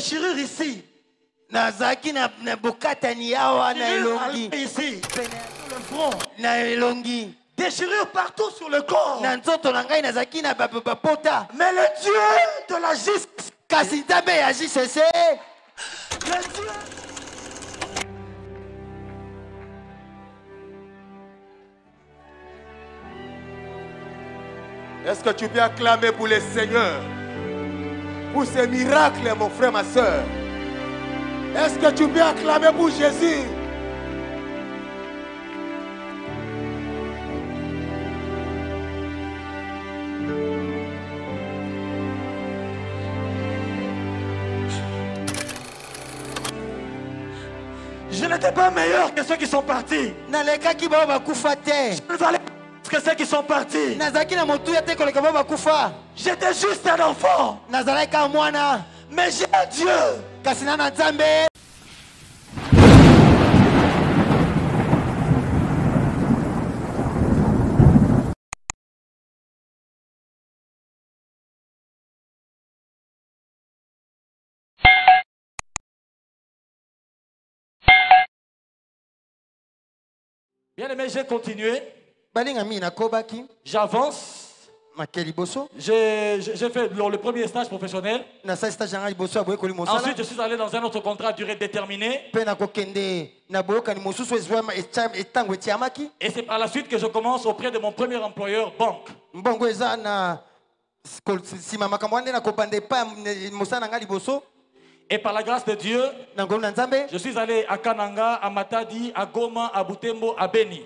déchirure ici. Nazaki na bokatani yawa na elongi. Ici, sur le front. Na elongi. Déchirure partout sur le corps. Na nzoto na ngai nazaki na bapota. Mais le Dieu de la justice. Kasi nzambe ya JCC. Le Dieu. Est-ce que tu peux acclamer pour le Seigneur? Pour ces miracles, mon frère, ma soeur. Est-ce que tu peux acclamer pour Jésus? Je n'étais pas meilleur que ceux qui sont partis. Nalekaki ba bakufa te. Je ne valais pas que ceux qui sont partis. Nazaki na motuya te koleka ba bakufa. J'étais juste un enfant. Nazalaka mwana. Mais j'ai un Dieu. Kasi na nzambe. Bien aimé, j'ai continué. Balingami na kobaki. J'avance. J'ai fait le premier stage professionnel. Ensuite, je suis allé dans un autre contrat à durée déterminée. Et c'est par la suite que je commence auprès de mon premier employeur, banque. Et par la grâce de Dieu, je suis allé à Kananga, à Matadi, à Goma, à Butembo, à Beni.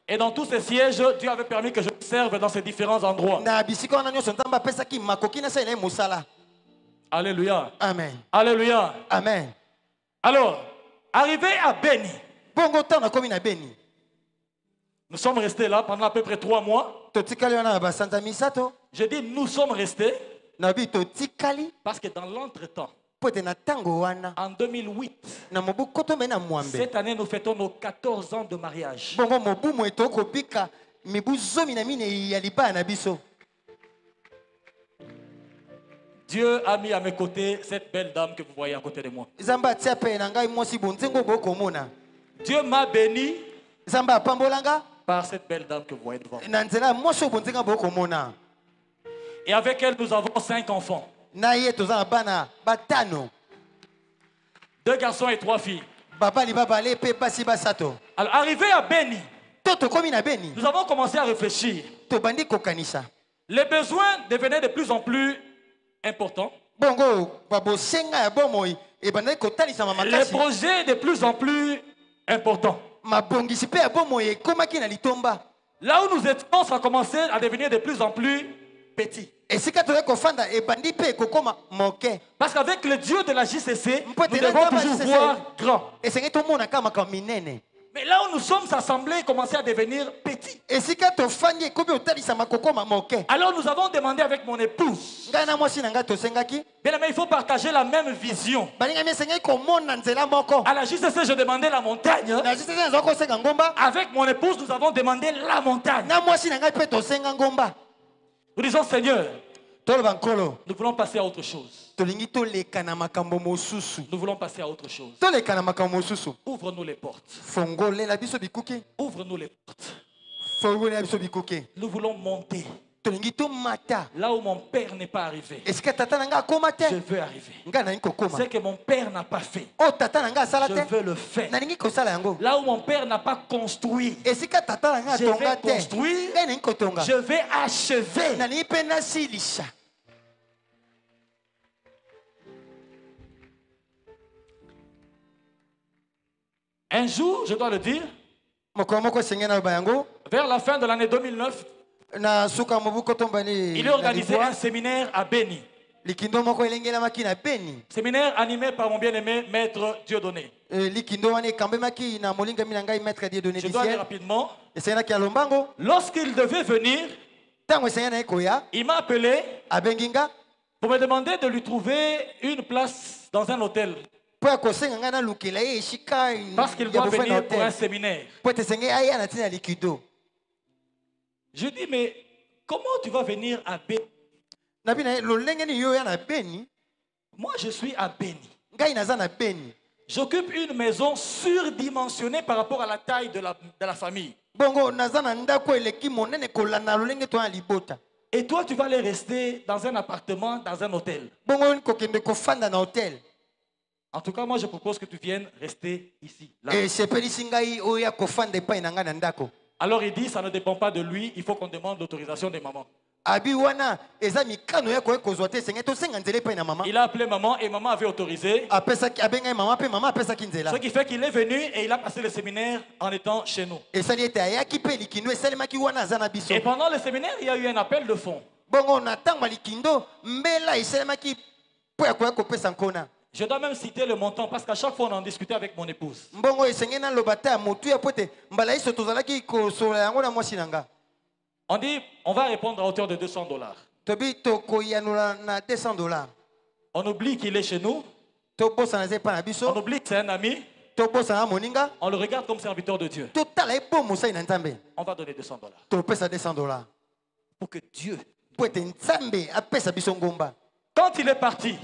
Et dans tous ces sièges, Dieu avait permis que je serve dans ces différents endroits. Alléluia. Amen. Alléluia. Amen. Alors, arrivé à Beni, nous sommes restés là pendant à peu près 3 mois. Je dis nous sommes restés. Parce que dans l'entretemps, en 2008, cette année nous fêtons nos 14 ans de mariage. Dieu a mis à mes côtés cette belle dame que vous voyez à côté de moi. Dieu m'a béni par cette belle dame que vous voyez devant moi. Et avec elle, nous avons 5 enfants. 2 garçons et 3 filles. Alors, arrivé à Beni, nous avons commencé à réfléchir. Les besoins devenaient de plus en plus importants. Les projets de plus en plus importants. Là où nous étions, ça a commencé à devenir de plus en plus petit. Parce qu'avec le Dieu de la JCC, nous devons toujours voir grand. Mais là où nous sommes assemblés, commençait à devenir petit. Alors nous avons demandé avec mon épouse. Bien aimé, il faut partager la même vision. À la JCC, je demandais la montagne. Avec mon épouse, nous avons demandé la montagne. Nous disons, Seigneur, nous voulons passer à autre chose. Nous voulons passer à autre chose. Ouvre-nous les portes. Ouvre-nous les portes. Nous voulons monter. Là où mon père n'est pas arrivé, je veux arriver. Ce que mon père n'a pas fait, je veux le faire. Là où mon père n'a pas construit, je vais construire. Je vais achever. Un jour, je dois le dire, vers la fin de l'année 2009, il est organisé un séminaire à Beni. Séminaire animé par mon bien-aimé maître Dieudonné. Je dois aller rapidement. Lorsqu'il devait venir, il m'a appelé pour me demander de lui trouver une place dans un hôtel. Parce qu'il doit venir pour un séminaire. Je dis, mais comment tu vas venir à Beni Moi, je suis à Beni. Ngai naza na Beni. J'occupe une maison surdimensionnée par rapport à la taille de la famille. Bongo naza na ndako eleki monene kolanda lolenge to na libota. Et toi, tu vas aller rester dans un appartement, dans un hôtel. Bongo kokende kofanda na hôtel. En tout cas, moi, je propose que tu viennes rester ici. Là. Et sepelisi ngai oya kofanda epai na nga na ndako. Alors il dit, ça ne dépend pas de lui, il faut qu'on demande l'autorisation des mamans. Abi wana eza mikano ya ko kozwa te senga to senga nzele epai na maman. Il a appelé maman et maman avait autorisé. Apesaki abenga maman pe maman apesaki nzela. Ce qui fait qu'il est venu et il a passé le séminaire en étant chez nous. Et ça était ayaki pe likindo esalemaki wana za na biso. Et pendant le séminaire, il y a eu un appel de fonds. Bongo na tanga likindo mbela esalemaki po ya ko kopesa nkona. Je dois même citer le montant parce qu'à chaque fois on en discutait avec mon épouse. Bongo esengena lobata motu ya pote mbala iso tozalaki ko sola yango na mwasi nanga. On dit on va répondre à hauteur de $200. Tobi toko yanula na $200. On oublie qu'il est chez nous. Tobosa na zepa na biso. On oublie que c'est un ami. Tobosa na moninga. On le regarde comme serviteur de Dieu. Totala ebo musa ina nzambe. On va donner $200. Topesa $200. Pour que Dieu. Pote nzambe apesa biso ngomba. Quand il est parti.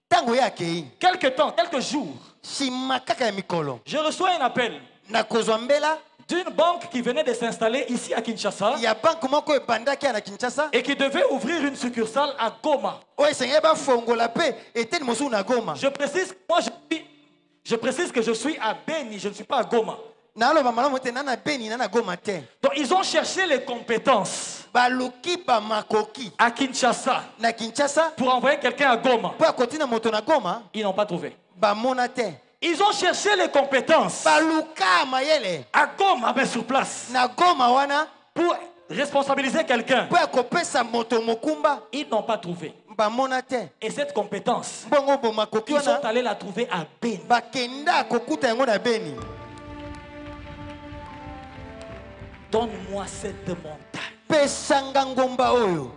Tango ya kei. Quelques temps, quelques jours. Shima kaka ya mikolo. Je reçois un appel. Na kozwa mbela. D'une banque qui venait de s'installer ici à Kinshasa. Il y a banque moko ebandaki na Kinshasa. Et qui devait ouvrir une succursale à Goma. Ouais, c'est ba fongola pe eten mosu na Goma. Je précise que je suis à Beni, je ne suis pas à Goma. Na lo ba malamu te na Beni na Goma te. Donc ils ont cherché les compétences. Baluki ba makoki. À Kinshasa. Na Kinshasa. Pour envoyer quelqu'un à Goma. Pour continuer moto na Goma. Ils n'ont pas trouvé. Ba monate. Ils ont cherché les compétences. Baluka mayele. À Goma, mais sur place. Na Goma wana. Pour responsabiliser quelqu'un. Pour kopesa moto mokumba. Ils n'ont pas trouvé. Ba monate. Et cette compétence. Bongo bo makoki ils sont allés la trouver à Beni. Ba kenda kokuta yango na Beni. Donne-moi cette montagne. Pesanga ngomba oyo.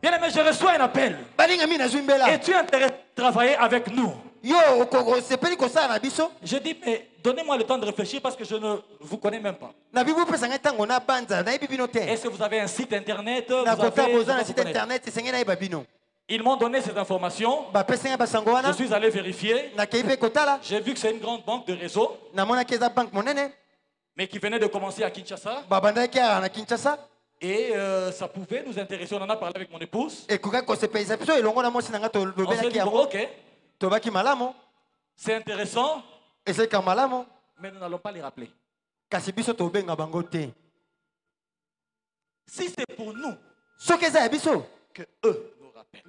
Bien aimé, je reçois un appel. Balinga mi na zwimbela. Et tu es intéressé de travailler avec nous. Yo, je dis, mais donnez-moi le temps de réfléchir parce que je ne vous connais même pas. Est-ce que vous avez un site internet? Ils m'ont donné cette information. Je suis allé vérifier. J'ai vu que c'est une grande banque de réseau. Mais qui venait de commencer à Kinshasa. Et ça pouvait nous intéresser. On en a parlé avec mon épouse. On s'est dit, bon, ok. C'est intéressant. Mais nous n'allons pas les rappeler. Si c'est pour nous que eux nous rappellent.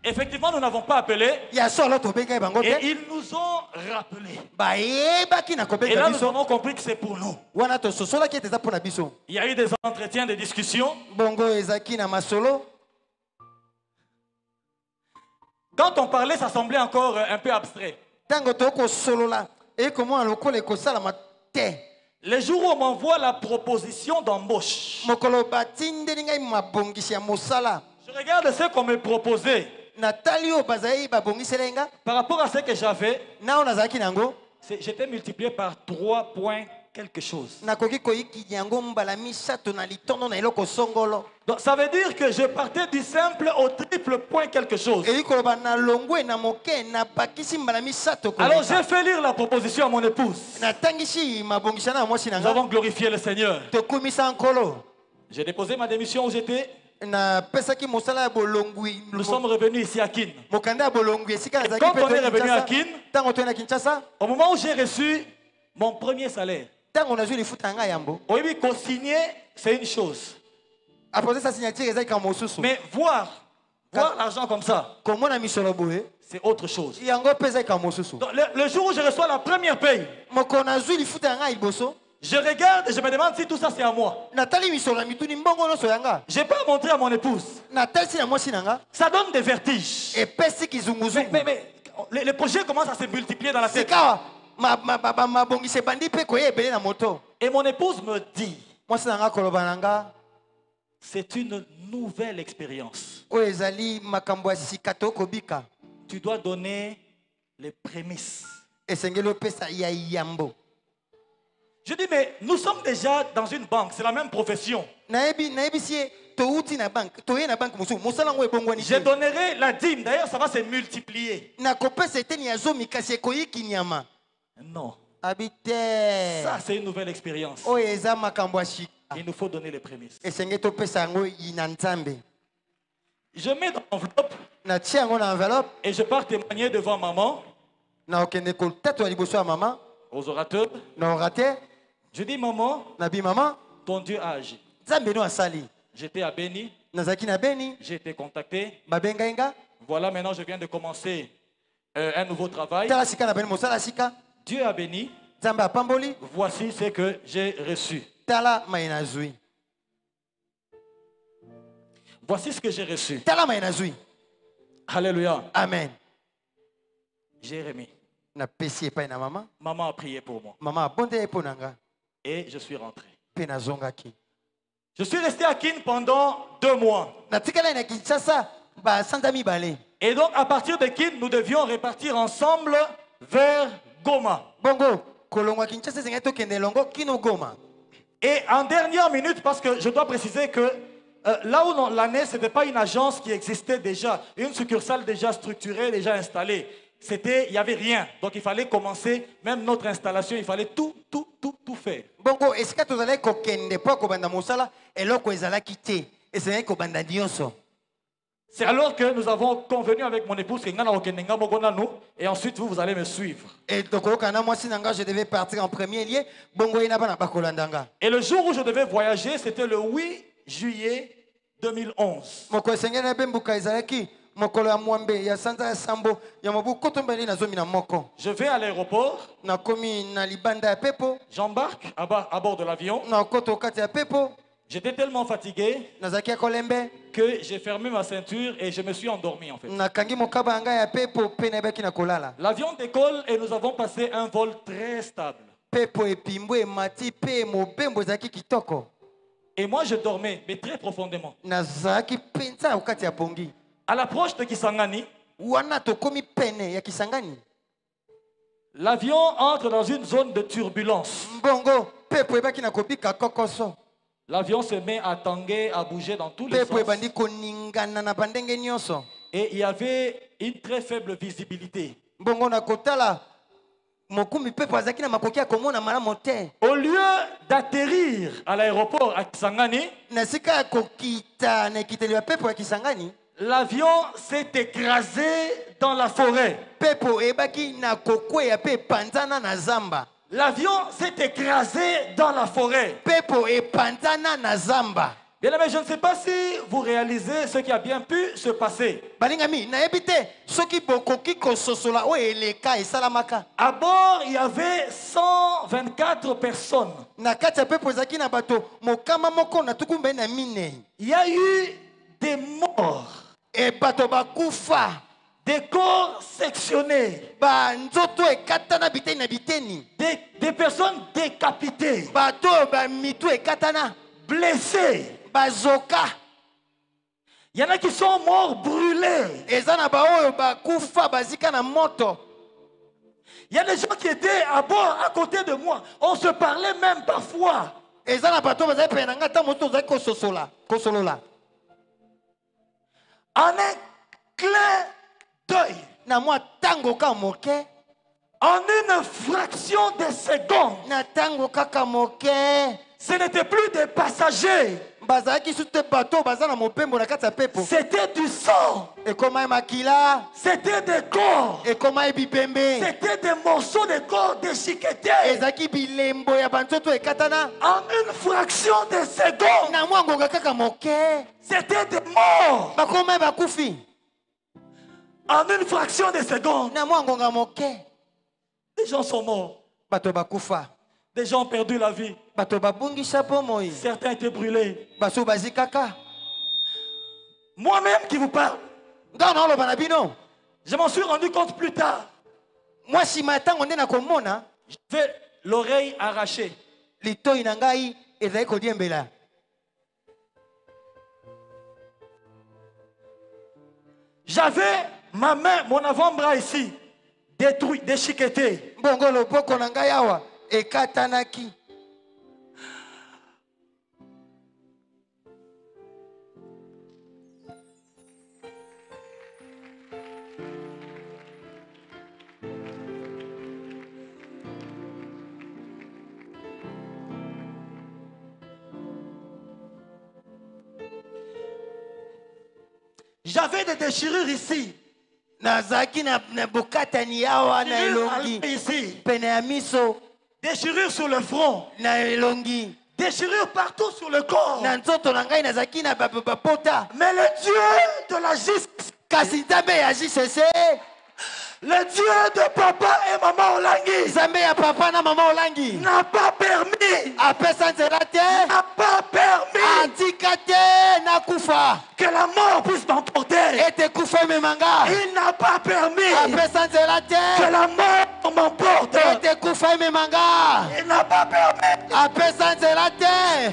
Effectivement, nous n'avons pas appelé. Et ils nous ont rappelé. Et là, nous avons compris que c'est pour nous. Il y a eu des entretiens, des discussions. Quand on parlait, ça semblait encore un peu abstrait. Les jours où on m'envoie la proposition d'embauche, je regarde ce qu'on me proposait. Par rapport à ce que j'avais, j'étais multiplié par 3 points quelque chose. Donc ça veut dire que je partais du simple au triple point quelque chose. Alors j'ai fait lire la proposition à mon épouse. Nous avons glorifié le Seigneur. J'ai déposé ma démission où j'étais. Nous sommes revenus ici à Kin. Et quand on est revenu à Kin, au moment où j'ai reçu mon premier salaire, oui, co-signer, c'est une chose. Mais voir l'argent comme ça, c'est autre chose. Donc, le jour où je reçois la première paye, je regarde et je me demande si tout ça c'est à moi. Je n'ai pas montré à mon épouse. Ça donne des vertiges. Mais les projets commencent à se multiplier dans la tête. Et mon épouse me dit, c'est une nouvelle expérience. Tu dois donner les prémices. Je dis, mais nous sommes déjà dans une banque, c'est la même profession. Je donnerai la dîme. D'ailleurs, ça va se multiplier. Non. Ça, c'est une nouvelle expérience. Il nous faut donner les prémices. Je mets dans l'enveloppe et je pars témoigner devant maman, aux orateurs. Je dis, maman, ton Dieu a agi. J'étais à Béni. J'ai été contacté. Voilà, maintenant je viens de commencer un nouveau travail. Dieu a béni. Voici ce que j'ai reçu. Voici ce que j'ai reçu. Alléluia. Amen. J'ai remis. Maman a prié pour moi. Et je suis rentré. Je suis resté à Kin pendant 2 mois. Et donc à partir de Kin, nous devions repartir ensemble vers Goma. Et en dernière minute, parce que je dois préciser que là où l'année, ce n'était pas une agence qui existait déjà, une succursale déjà structurée, déjà installée. Il n'y avait rien. Donc il fallait commencer, même notre installation, il fallait tout faire. Bongo, est-ce que tu allais kokende pas kobanda musala et loko ezala kité et c'est kobanda dionso. C'est alors que nous avons convenu avec mon épouse et ensuite vous allez me suivre. Et donc je devais partir en premier lieu. Bongo ina bana bakolandanga. Et le jour où je devais voyager, c'était le 8 juillet 2011. Moko sengena bembuka ezalaki. Je vais à l'aéroport. J'embarque à bord de l'avion. J'étais tellement fatigué que j'ai fermé ma ceinture et je me suis endormi en fait. L'avion décolle et nous avons passé un vol très stable. Et moi je dormais, mais très profondément. À l'approche de Kisangani, l'avion entre dans une zone de turbulence. L'avion se met à tanguer, à bouger dans tous les sens. Et il y avait une très faible visibilité. Au lieu d'atterrir à l'aéroport à Kisangani, l'avion s'est écrasé dans la forêt. L'avion s'est écrasé dans la forêt. Bien aimé, je ne sais pas si vous réalisez ce qui a bien pu se passer. À bord, il y avait 124 personnes. Il y a eu des morts. Des corps sectionnés. Des personnes décapitées. Blessés. Il y en a qui sont morts brûlés. Il y a des gens qui étaient à bord à côté de moi. On se parlait même parfois. En un clin d'œil, en une fraction de seconde, ce n'était plus des passagers. C'était du sang. C'était des corps. C'était des morceaux de corps déchiquetés. En une fraction de seconde, c'était des morts. En une fraction de seconde, des gens sont morts. Des gens ont perdu la vie. Certains étaient brûlés. Moi-même qui vous parle, je m'en suis rendu compte plus tard. J'avais l'oreille arrachée. J'avais ma main, mon avant-bras ici, détruit, déchiqueté. J'avais des déchirures ici. Nazaki na bokatani yawa na elongi. Ici. Pene ya miso. Déchirures sur le front. Na elongi. Déchirures partout sur le corps. Na nzoto na ngai nazaki na bapota. Mais le Dieu de la justice. Kasi Nzambe ya JCC. Le Dieu de papa et maman Olangi. Nzambe ya papa na maman Olangi. N'a pas permis. Apesa nzela te. N'a pas permis. Atika te na kufa. Que la mort puisse m'emporter. Ete kufa memanga. Il n'a pas permis. Apesa nzela te. Que la mort m'emporte. Ete kufa memanga. Il n'a pas permis. Apesa nzela te.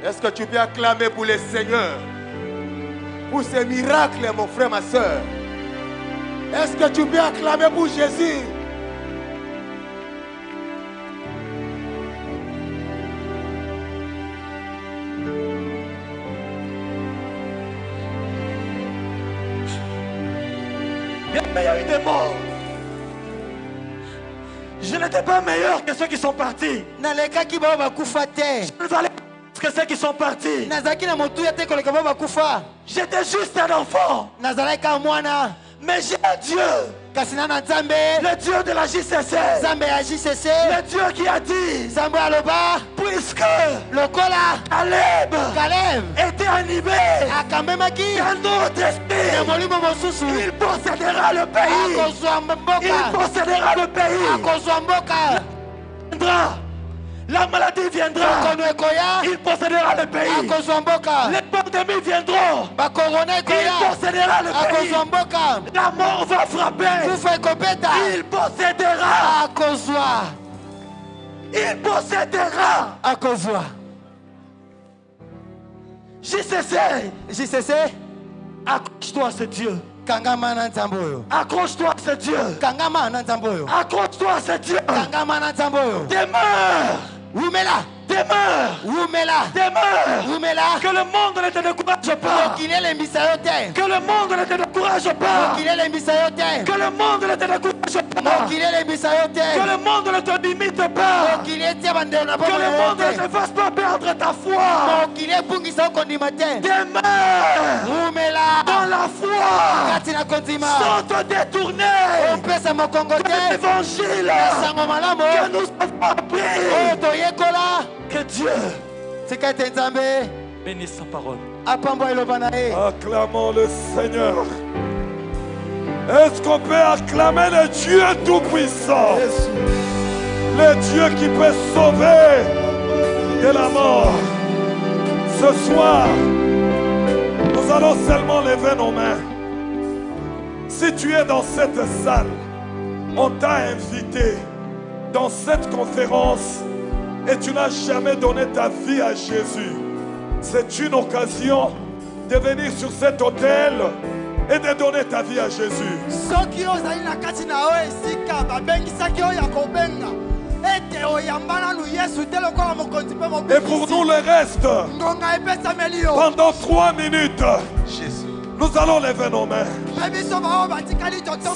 Est-ce que tu peux acclamer pour le Seigneur? Pour ces miracles, mon frère, ma soeur. Est-ce que tu peux acclamer pour Jésus? Il y a eu des morts. Je n'étais pas meilleur que ceux qui sont partis. Je ne valais pas que ceux qui sont partis. J'étais juste un enfant. Mais j'ai un Dieu. Le Dieu de la JCC. Le Dieu qui a dit. Puisque Caleb était animé d'un autre esprit, il possédera le pays. Il possédera le pays. Il viendra. La maladie viendra. Il possédera le pays. Les pandémies viendront. Il possédera le pays. La mort va frapper. Il possédera. Il possédera. JCC. Accroche-toi à ce Dieu. Accroche-toi à ce Dieu. Accroche-toi à ce Dieu. Demeure. Demeure. Que le monde ne te décourage pas. Que le monde ne te décourage pas. Que le monde ne te décourage pas. Que le monde ne te limite pas. Que le monde ne te fasse pas perdre ta foi. Demeure dans la foi. Sans te détourner de l'évangile que nous avons appris. Que Dieu bénisse sa parole. Acclamons le Seigneur. Est-ce qu'on peut acclamer le Dieu Tout-Puissant? Le Dieu qui peut sauver de la mort. Ce soir, nous allons seulement lever nos mains. Si tu es dans cette salle, on t'a invité dans cette conférence et tu n'as jamais donné ta vie à Jésus. C'est une occasion de venir sur cet autel et de donner ta vie à Jésus. Et pour nous le reste, pendant 3 minutes, nous allons lever nos mains.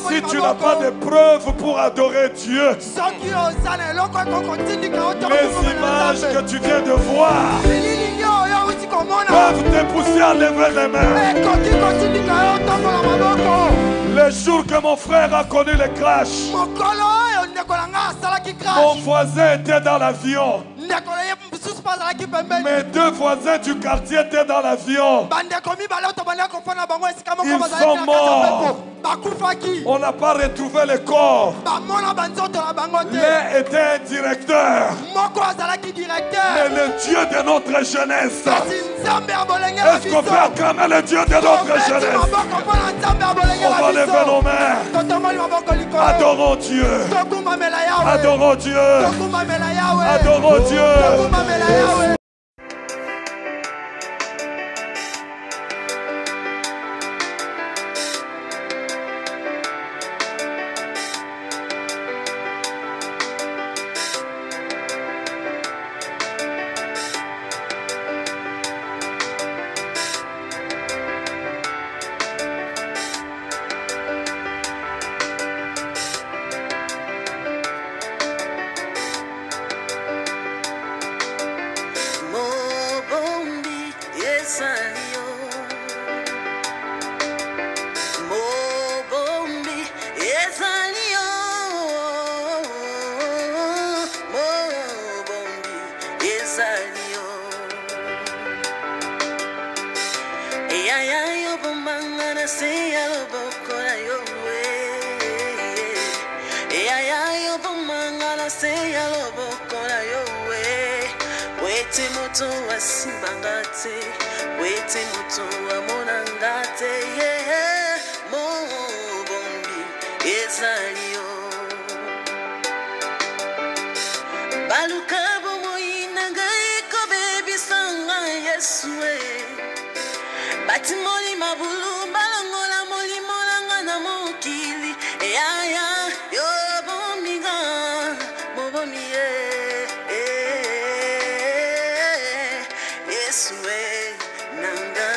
Si tu n'as pas de preuves pour adorer Dieu, les images que tu viens de voir peuvent te pousser à lever les mains. Le jour que mon frère a connu le crash, mon voisin était dans l'avion. Mes 2 voisins du quartier étaient dans l'avion. Ils sont morts. On n'a pas retrouvé le corps. L'un était un directeur. Mais le Dieu de notre jeunesse. Est-ce qu'on peut acclamer le Dieu de notre jeunesse? On va lever nos mains. Adorons Dieu. Adorons Dieu. Adorons Dieu. se ya loboko na yo wete moto wa simbangate wete moto wa monangate mo bombi ezalio baluka bomo inanga iko baby sanga yesue batimoli mabulu balongola moli molanga na mokili ya yo bomiga bobomi yesue nanga